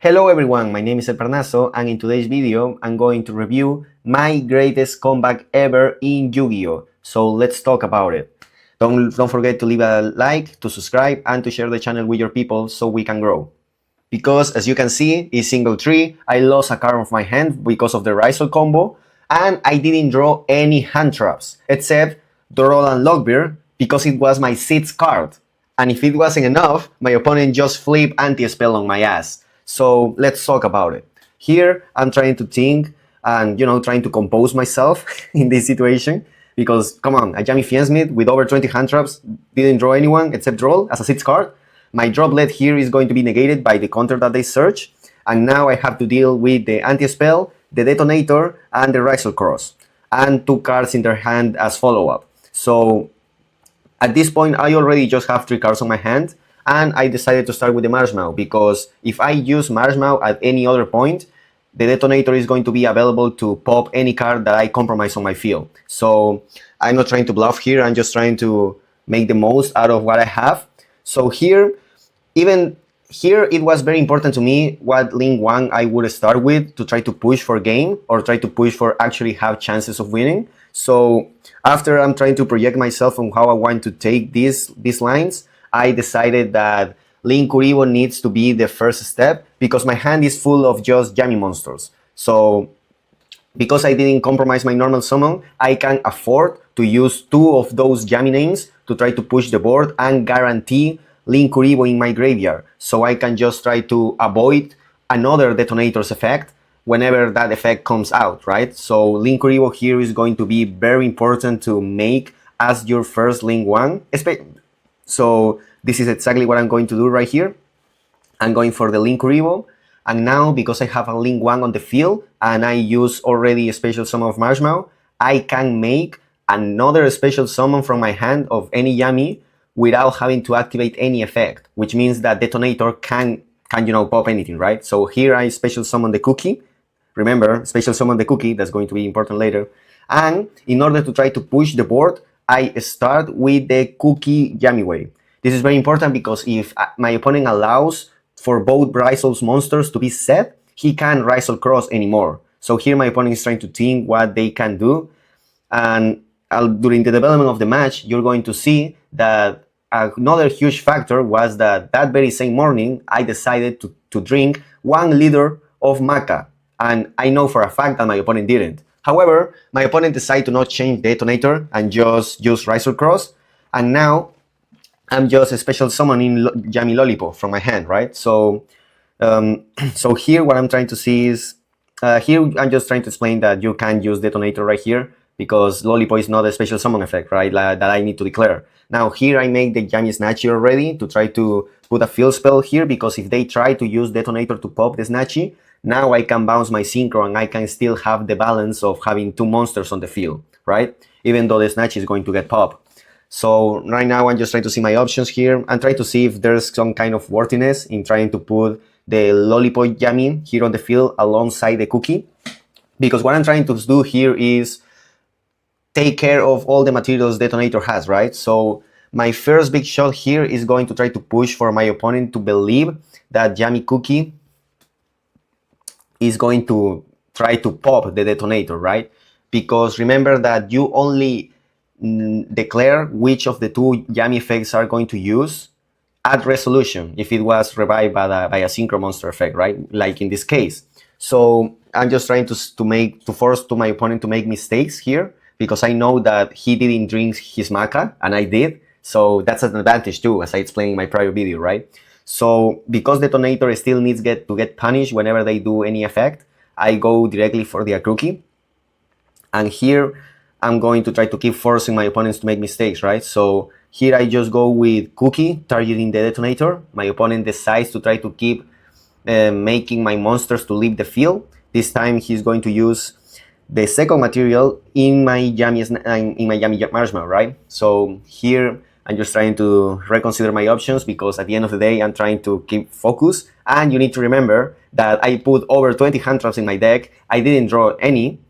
Hello everyone, my name is El Parnaso, and in today's video I'm going to review my greatest comeback ever in Yu-Gi-Oh! So let's talk about it. Don't forget to leave a like, to subscribe, and to share the channel with your people so we can grow. Because as you can see, in single tree, I lost a card of my hand because of the Rizal combo, and I didn't draw any hand traps, except Doral and Lockbeard, because it was my 6th card. And if it wasn't enough, my opponent just flipped anti-spell on my ass. So let's talk about it. Here, I'm trying to think and, trying to compose myself in this situation. Because, come on, a Yami Fiensmith with over 20 hand traps didn't draw anyone except Droll as a 6th card. My droplet here is going to be negated by the counter that they search. And now I have to deal with the anti-spell, the detonator, and the Rizal Cross. And 2 cards in their hand as follow-up. So at this point, I already just have 3 cards on my hand. And I decided to start with the Marshmallow, because if I use Marshmallow at any other point, the detonator is going to be available to pop any card that I compromise on my field. So I'm not trying to bluff here, I'm just trying to make the most out of what I have. So here, even here, it was very important to me what link 1 I would start with to try to push for game, or try to push for actually have chances of winning. So after I'm trying to project myself on how I want to take these lines, I decided that Link Kuribo needs to be the first step, because my hand is full of just Yami monsters. So because I didn't compromise my normal summon, I can afford to use 2 of those Yami names to try to push the board and guarantee Link Kuribo in my graveyard. So I can just try to avoid another detonator's effect whenever that effect comes out, right? So Link Kuribo here is going to be very important to make as your first Link 1. So this is exactly what I'm going to do right here. I'm going for the Link Kuribo. And now, because I have a Link 1 on the field, and I use already a special summon of Marshmallow, I can make another special summon from my hand of any Yami without having to activate any effect, which means that detonator can pop anything, right? So here I special summon the cookie. Remember, special summon the cookie, that's going to be important later. And in order to try to push the board, I start with the cookie Yami wave. This is very important, because if my opponent allows for both Rizal's monsters to be set, he can't Rizal Cross anymore. So here my opponent is trying to think what they can do. And during the development of the match, you're going to see that another huge factor was that very same morning, I decided to drink 1 liter of maca. And I know for a fact that my opponent didn't. However, my opponent decided to not change the detonator and just use Rizal Cross. And now I'm just special summoning Yami Lollipop from my hand, right? So so here what I'm trying to see is, here I'm just trying to explain that you can use detonator right here, because Lollipop is not a special summon effect, right, that I need to declare. Now here I make the Yami Snatchy already to try to put a field spell here, because if they try to use detonator to pop the Snatchy, now I can bounce my Synchro and I can still have the balance of having 2 monsters on the field, right? Even though the Snatchy is going to get popped. So right now I'm just trying to see my options here and try to see if there's some kind of worthiness in trying to put the Lollipop Yami here on the field alongside the cookie. Because what I'm trying to do here is take care of all the materials detonator has, right? So my first big shot here is going to try to push for my opponent to believe that Yami Cookie is going to try to pop the detonator, right? Because remember that you only declare which of the 2 Yami effects are going to use at resolution, if it was revived by a synchro monster effect, right? Like in this case. So I'm just trying to force my opponent to make mistakes here, because I know that he didn't drink his maca and I did. So that's an advantage too, as I explained in my prior video, right? So because detonator still needs to get punished whenever they do any effect, I go directly for the cookie. And here I'm going to try to keep forcing my opponents to make mistakes, right? So here I just go with cookie targeting the detonator. My opponent decides to try to keep making my monsters to leave the field. This time he's going to use the second material in my Yami Marshmallow, right? So here I'm just trying to reconsider my options, because at the end of the day I'm trying to keep focus. And you need to remember that I put over 20 hand traps in my deck. I didn't draw any.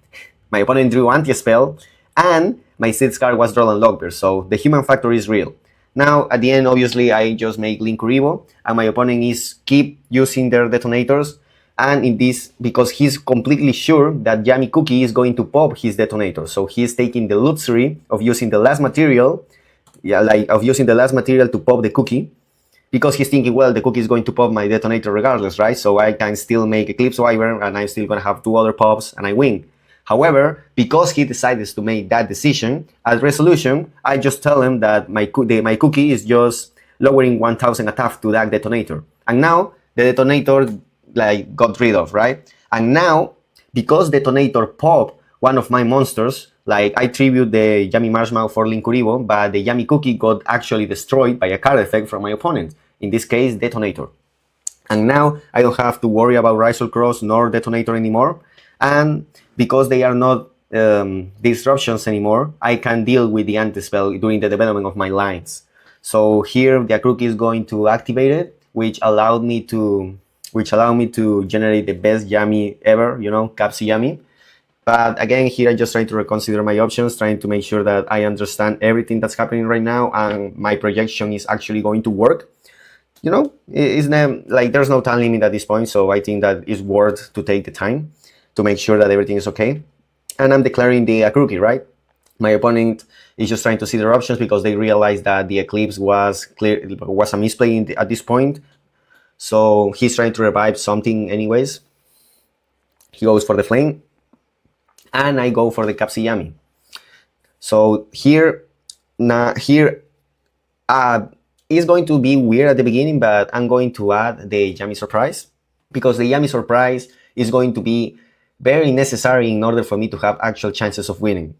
My opponent drew anti-spell, and my 6th card was Droll and Lockbeard, so the human factor is real. Now, at the end, obviously, I just make Link Kuribo, and my opponent is keep using their detonators, And in this, because he's completely sure that Yummy Cookie is going to pop his detonator, so he's taking the luxury of using the last material, to pop the cookie, because he's thinking, well, the cookie is going to pop my detonator regardless, right? So I can still make Eclipse Wyvern, and I'm still going to have 2 other pops, and I win. However, because he decided to make that decision, as resolution, I just tell him that my cookie is just lowering 1000 attack to that detonator. And now the detonator got rid of, right? And now, because detonator pop one of my monsters, I tribute the Yummy Marshmallow for Linkuribo, but the Yummy Cookie got actually destroyed by a card effect from my opponent, in this case detonator. And now I don't have to worry about Rizal Cross nor detonator anymore, and because they are not disruptions anymore, I can deal with the anti-spell during the development of my lines. So here the cookie is going to activate it, which allowed me to generate the best Yummy ever, Capsy Yummy. But again, here I'm just trying to reconsider my options, trying to make sure that I understand everything that's happening right now and my projection is actually going to work. There's no time limit at this point, so I think that it's worth to take the time to make sure that everything is okay. And I'm declaring the Akruki, right? My opponent is just trying to see their options because they realized that the Eclipse was a misplay at this point. So he's trying to revive something anyways. He goes for the Flame, and I go for the Capsy Yummy. So here it's going to be weird at the beginning, but I'm going to add the Yummy Surprise, because the Yummy Surprise is going to be very necessary in order for me to have actual chances of winning.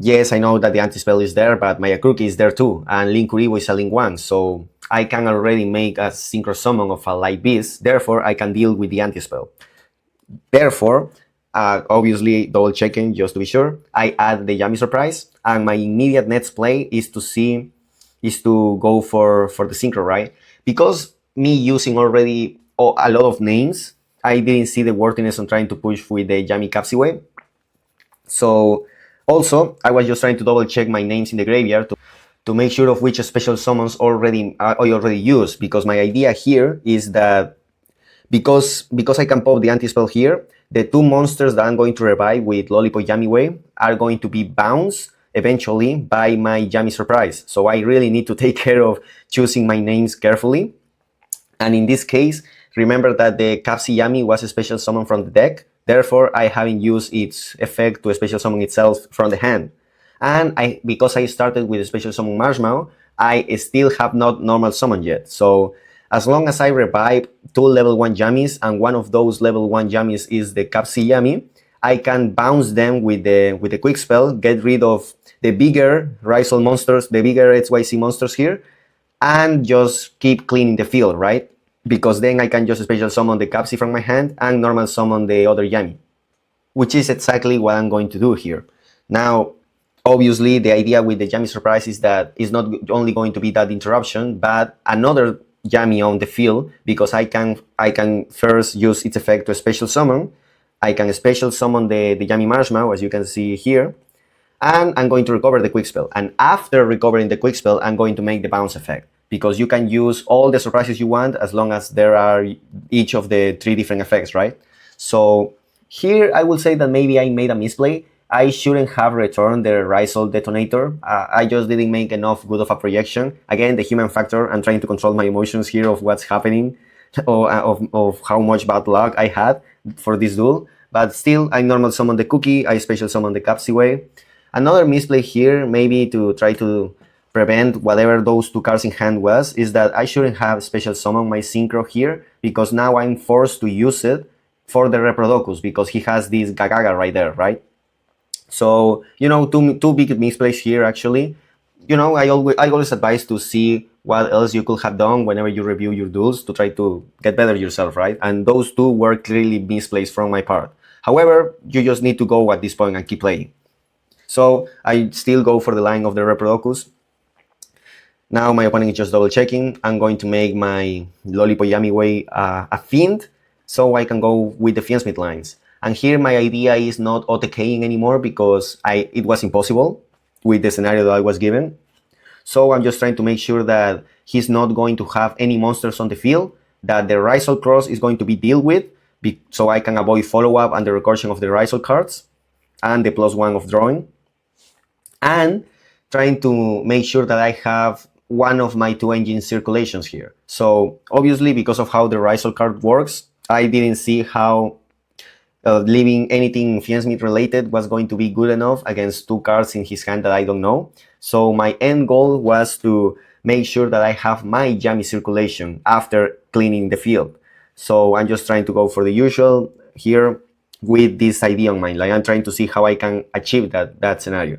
Yes, I know that the anti-spell is there, but my Akruki is there too, and Linkuribo is a Link 1, so I can already make a Synchro Summon of a Light Beast, therefore I can deal with the anti-spell. Therefore, obviously double checking just to be sure, I add the Yummy Surprise, and my immediate next play is to go for the Synchro, right? Because me using already a lot of names, I didn't see the worthiness on trying to push with the Yummy Capsy Wave. So also, I was just trying to double check my names in the graveyard to make sure of which special summons I already used, because my idea here is that because I can pop the anti-spell here, the 2 monsters that I'm going to revive with Lollipop Yummy Wave are going to be bounced eventually by my Yummy Surprise. So I really need to take care of choosing my names carefully. And in this case, remember that the Capsy Yummy was a special summon from the deck, therefore I haven't used its effect to special summon itself from the hand. And because I started with a special summon Marshmallow, I still have not normal summon yet. So as long as I revive 2 level 1 Yummies, and one of those level 1 Yummies is the Capsy Yummy, I can bounce them with the quick spell, get rid of the bigger Rizal monsters, the bigger XYZ monsters here, and just keep cleaning the field, right? Because then I can just special summon the Capsy from my hand and normal summon the other Yummy, which is exactly what I'm going to do here. Now, obviously, the idea with the Yummy Surprise is that it's not only going to be that interruption, but another Yummy on the field, because I can first use its effect to special summon. I can special summon the Yummy Marshmallow, as you can see here, and I'm going to recover the quick spell. And after recovering the quick spell, I'm going to make the bounce effect, because you can use all the surprises you want as long as there are each of the 3 different effects, right? So here I will say that maybe I made a misplay. I shouldn't have returned the Rizal detonator. I just didn't make enough good of a projection. Again, the human factor, I'm trying to control my emotions here of what's happening, or of how much bad luck I had for this duel. But still, I normal summon the cookie, I special summon the Capsy Wave. Another misplay here, maybe to try to prevent whatever those 2 cards in hand was, is that I shouldn't have special summon my Synchro here, because now I'm forced to use it for the Reproducus, because he has this Gagaga right there, right? So, two big misplays here actually. I always advise to see what else you could have done whenever you review your duels to try to get better yourself, right? And those 2 were clearly misplays from my part. However, you just need to go at this point and keep playing. So I still go for the line of the Reproducus. Now my opponent is just double checking. I'm going to make my Lollipop Yummy Way a Fiend, so I can go with the Fiendsmith lines. And here my idea is not OTKing anymore, because it was impossible with the scenario that I was given. So I'm just trying to make sure that he's not going to have any monsters on the field, that the Rizal cross is going to be dealt with, so I can avoid follow-up and the recursion of the Rizal cards and the +1 of drawing, and trying to make sure that I have one of my 2 engine circulations here. So obviously, because of how the Rizal card works, I didn't see how leaving anything Fiensmith related was going to be good enough against 2 cards in his hand that I don't know. So my end goal was to make sure that I have my Yami circulation after cleaning the field. So I'm just trying to go for the usual here with this idea on mind. Like, I'm trying to see how I can achieve that scenario.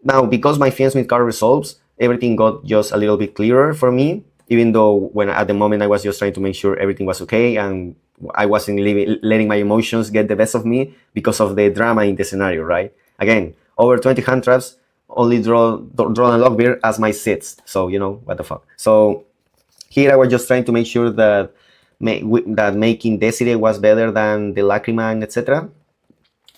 Now, because my Fiensmith card resolves, everything got just a little bit clearer for me, even though when at the moment I was just trying to make sure everything was okay and I wasn't letting my emotions get the best of me because of the drama in the scenario, right? Again, over 20 hand traps, only draw a Lockbeard as my sixth, so you know, what the fuck. So here I was just trying to make sure that making Desiree was better than the Lacrima and etc.,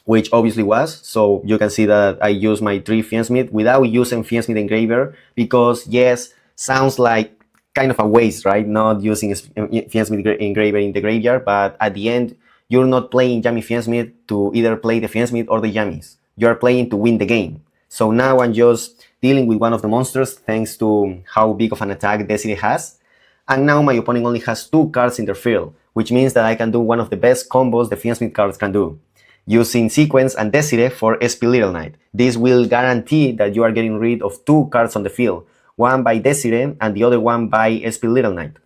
which obviously was. So you can see that I use my 3 Fiensmith without using Fiensmith Engraver, because yes, sounds like kind of a waste, right? Not using Fiensmith Engraver in the graveyard, but at the end, you're not playing Yami Fiensmith to either play the Fiensmith or the Yamis. You're playing to win the game. So now I'm just dealing with one of the monsters thanks to how big of an attack Desiree has. And now my opponent only has 2 cards in their field, which means that I can do one of the best combos the Fiensmith cards can do, using Sequence and Desiree for SP Little Knight. This will guarantee that you are getting rid of 2 cards on the field, one by Desiree and the other one by SP Little Knight.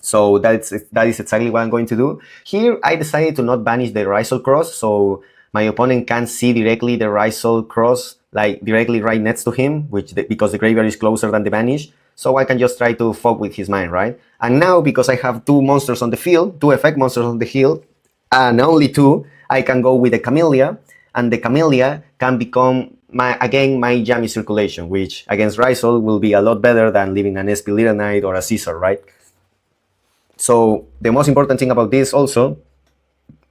So that is exactly what I'm going to do. Here I decided to not banish the Rizal cross, so my opponent can't see directly the Rizal cross, like directly right next to him, because the graveyard is closer than the banish. So I can just try to fuck with his mind, right? And now, because I have 2 monsters on the field, 2 effect monsters on the field, and only 2, I can go with the Camellia, and the Camellia can become my Yami circulation, which against Rizal will be a lot better than leaving an SP Little Knight or a Caesar, right? So the most important thing about this also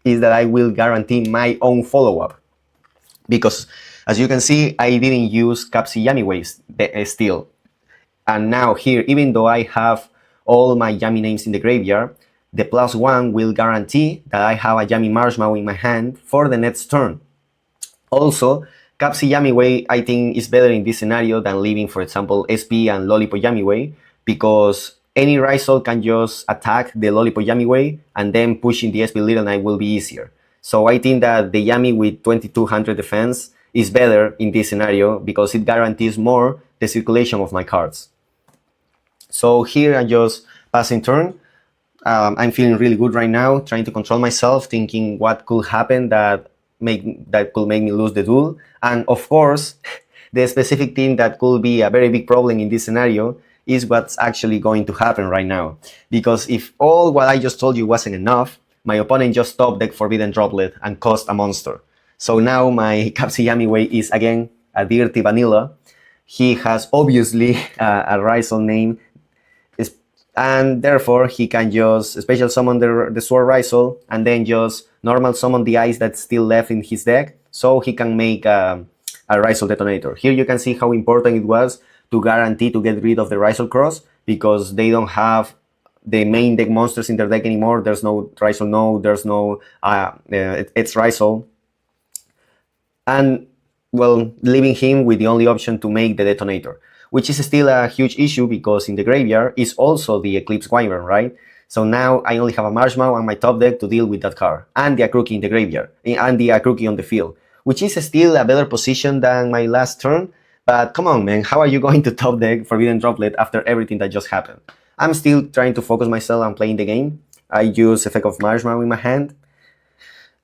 is that I will guarantee my own follow-up, because as you can see, I didn't use Capsi Yami waves still. And now here, even though I have all my Yami names in the graveyard, the +1 will guarantee that I have a Yami Marshmallow in my hand for the next turn. Also, Capsi Yami Way I think is better in this scenario than leaving, for example, SP and Lollipop Yami Way, because any Rizal can just attack the Lollipop Yami Way, and then pushing the SP Little Knight will be easier. So I think that the Yami with 2200 defense is better in this scenario, because it guarantees more the circulation of my cards. So here I'm just passing turn. I'm feeling really good right now, trying to control myself, thinking what could happen that could make me lose the duel. And of course, the specific thing that could be a very big problem in this scenario is what's actually going to happen right now. Because if all what I just told you wasn't enough, my opponent just top deck Forbidden Droplet and cost a monster. So now my Capsiyami way is again a dirty vanilla. He has obviously a Rizal name, and therefore he can just special summon the Sword Rizal and then just normal summon the ice that's still left in his deck, so he can make a Rizal detonator. Here you can see how important it was to guarantee to get rid of the Rizal cross, because they don't have the main deck monsters in their deck anymore. There's no Rizal node, there's no it's Rizal, and well, leaving him with the only option to make the detonator, which is still a huge issue because in the graveyard is also the Eclipse Wyvern, right? So now I only have a Marshmallow on my top deck to deal with that card, and the Akruki in the graveyard, and the Akruki on the field, which is still a better position than my last turn. But come on, man, how are you going to top deck Forbidden Droplet after everything that just happened? I'm still trying to focus myself on playing the game. I use Effect of Marshmallow in my hand.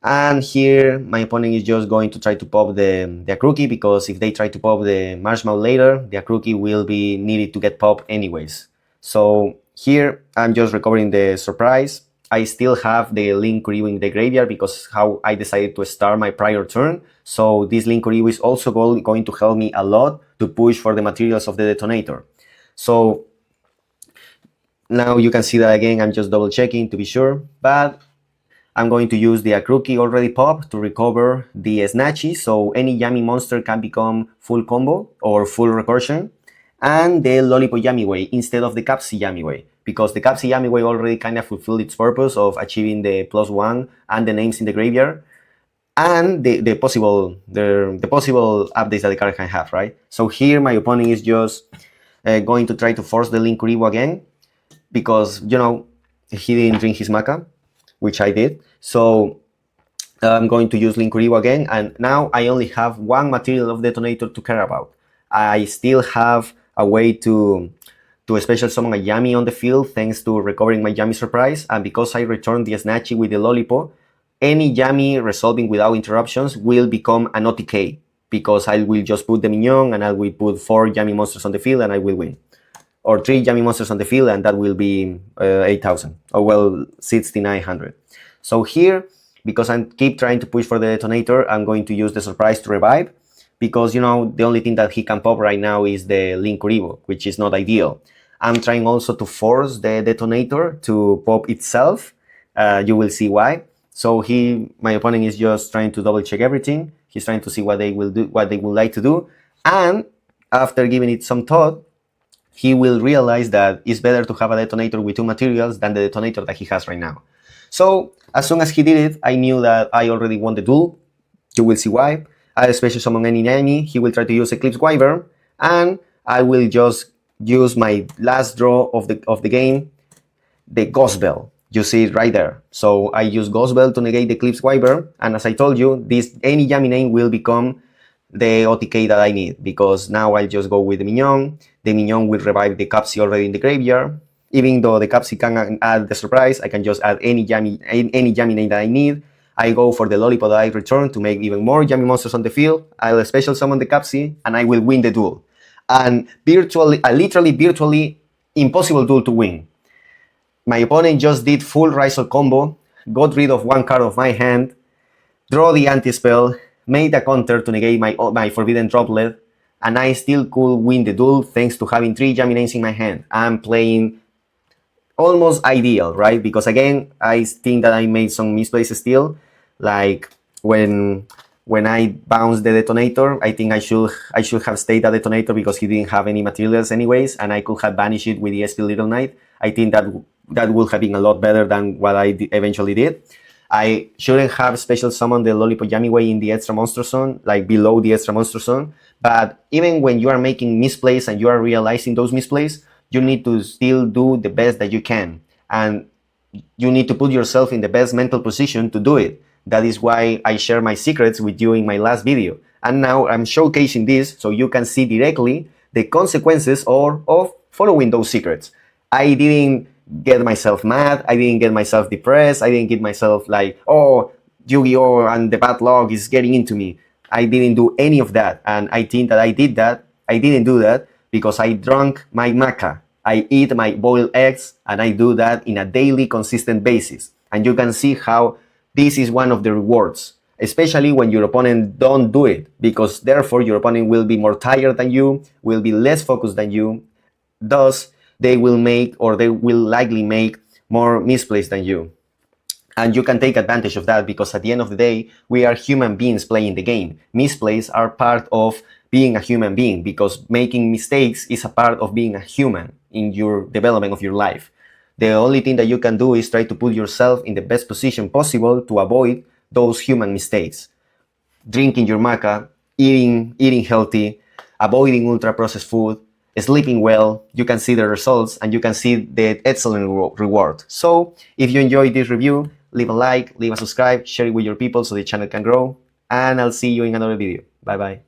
And here my opponent is just going to try to pop the Akruki, because if they try to pop the Marshmallow later, the Akruki will be needed to get popped anyways. So here I'm just recovering the surprise. I still have the Link Kuriu in the graveyard because how I decided to start my prior turn. So this Link Kuriu is also going to help me a lot to push for the materials of the detonator. So now you can see that again, I'm just double checking to be sure, but I'm going to use the Akruki already popped to recover the Snatchy, so any Yami monster can become full combo or full recursion, and the Lollipop Yami way instead of the Capsi Yami way, because the Capsi Yami way already kind of fulfilled its purpose of achieving the +1 and the names in the graveyard, and the possible updates that the card can have, right? So here my opponent is just going to try to force the Linkuribo again, because, you know, he didn't drink his Maca, which I did. So I'm going to use Linkuribo again, and now I only have one material of detonator to care about. I still have a way to special summon a Yami on the field thanks to recovering my Yami surprise, and because I returned the Snatchy with the Lollipo, any Yami resolving without interruptions will become an OTK, because I will just put the Minion and I will put 4 Yami monsters on the field and I will win. Or 3 Yami monsters on the field and that will be 8,000, or well, 6,900. So here, because I keep trying to push for the detonator, I'm going to use the surprise to revive, because, you know, the only thing that he can pop right now is the Linkuribo, which is not ideal. I'm trying also to force the detonator to pop itself. You will see why. So my opponent is just trying to double check everything. He's trying to see what they will do, what they would like to do. And after giving it some thought, he will realize that it's better to have a detonator with 2 materials than the detonator that he has right now. So as soon as he did it, I knew that I already won the duel. You will see why. I special summon any enemy. He will try to use Eclipse Wyvern, and I will just use my last draw of the game, the Ghost Bell. You see it right there. So I use Ghost Bell to negate the Eclipse Wyvern, and as I told you, any Yami name will become the OTK that I need, because now I'll just go with the Minion. The Minion will revive the Capsi already in the graveyard. Even though the Capsi can add the surprise, I can just add any Yami name that I need. I go for the Lollipop that I return to make even more Yami monsters on the field. I'll special summon the Capsi and I will win the duel. And literally virtually impossible duel to win. My opponent just did full Rizal combo, got rid of 1 card of my hand, draw the anti-spell, made a counter to negate my Forbidden Droplet, and I still could win the duel thanks to having 3 Yami names in my hand. I'm playing almost ideal, right? Because again, I think that I made some misplays still, like when I bounced the detonator. I think I should have stayed at detonator because he didn't have any materials anyways, and I could have banished it with the SP Little Knight. I think that would have been a lot better than what I eventually did. I shouldn't have special summoned the Lollipop Yami way in the extra monster zone, like below the extra monster zone. But even when you are making misplays and you are realizing those misplays, you need to still do the best that you can, and you need to put yourself in the best mental position to do it. That is why I share my secrets with you in my last video, and now I'm showcasing this so you can see directly the consequences of following those secrets. I didn't get myself mad, I didn't get myself depressed, I didn't get myself like, oh, Yu-Gi-Oh! And the bad luck is getting into me. I didn't do any of that, and I think that I didn't do that because I drank my maca, I eat my boiled eggs, and I do that in a daily consistent basis. And you can see how this is one of the rewards, especially when your opponent don't do it, because therefore your opponent will be more tired than you, will be less focused than you, thus they will likely make more misplays than you. And you can take advantage of that, because at the end of the day, we are human beings playing the game. Misplays are part of being a human being, because making mistakes is a part of being a human in your development of your life. The only thing that you can do is try to put yourself in the best position possible to avoid those human mistakes. Drinking your maca, eating healthy, avoiding ultra-processed food, sleeping well, you can see the results and you can see the excellent reward. So if you enjoyed this review, leave a like, leave a subscribe, share it with your people so the channel can grow, and I'll see you in another video. Bye bye.